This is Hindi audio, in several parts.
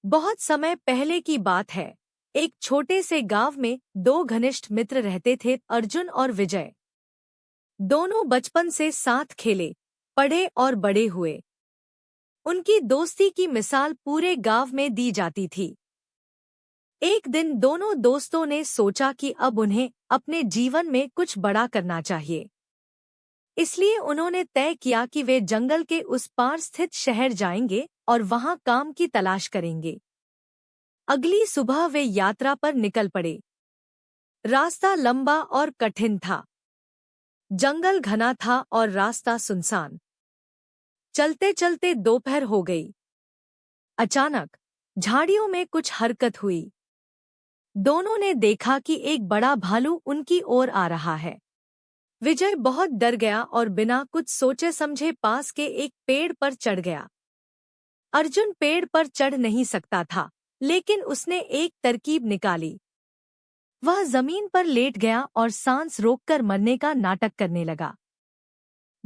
बहुत समय पहले की बात है। एक छोटे से गांव में दो घनिष्ठ मित्र रहते थे, अर्जुन और विजय। दोनों बचपन से साथ खेले, पढ़े और बड़े हुए। उनकी दोस्ती की मिसाल पूरे गांव में दी जाती थी। एक दिन दोनों दोस्तों ने सोचा कि अब उन्हें अपने जीवन में कुछ बड़ा करना चाहिए। इसलिए उन्होंने तय किया कि वे जंगल के उस पार स्थित शहर जाएंगे और वहां काम की तलाश करेंगे। अगली सुबह वे यात्रा पर निकल पड़े। रास्ता लंबा और कठिन था। जंगल घना था और रास्ता सुनसान। चलते चलते दोपहर हो गई। अचानक झाड़ियों में कुछ हरकत हुई। दोनों ने देखा कि एक बड़ा भालू उनकी ओर आ रहा है। विजय बहुत डर गया और बिना कुछ सोचे समझे पास के एक पेड़ पर चढ़ गया। अर्जुन पेड़ पर चढ़ नहीं सकता था, लेकिन उसने एक तरकीब निकाली। वह जमीन पर लेट गया और सांस रोककर मरने का नाटक करने लगा।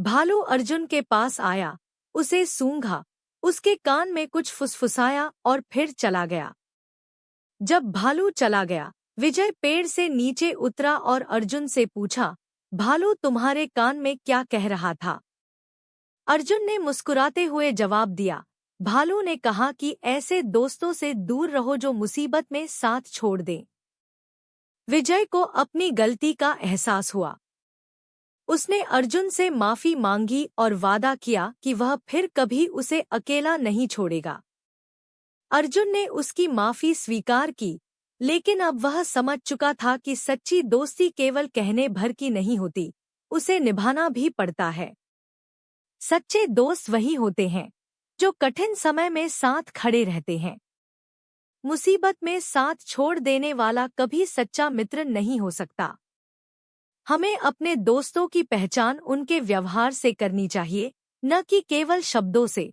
भालू अर्जुन के पास आया, उसे सूंघा, उसके कान में कुछ फुसफुसाया और फिर चला गया। जब भालू चला गया, विजय पेड़ से नीचे उतरा और अर्जुन से पूछा, भालू तुम्हारे कान में क्या कह रहा था? अर्जुन ने मुस्कुराते हुए जवाब दिया, भालू ने कहा कि ऐसे दोस्तों से दूर रहो जो मुसीबत में साथ छोड़ दें। विजय को अपनी गलती का एहसास हुआ। उसने अर्जुन से माफी मांगी और वादा किया कि वह फिर कभी उसे अकेला नहीं छोड़ेगा। अर्जुन ने उसकी माफी स्वीकार की, लेकिन अब वह समझ चुका था कि सच्ची दोस्ती केवल कहने भर की नहीं होती, उसे निभाना भी पड़ता है। सच्चे दोस्त वही होते हैं जो कठिन समय में साथ खड़े रहते हैं। मुसीबत में साथ छोड़ देने वाला कभी सच्चा मित्र नहीं हो सकता। हमें अपने दोस्तों की पहचान उनके व्यवहार से करनी चाहिए, न कि केवल शब्दों से।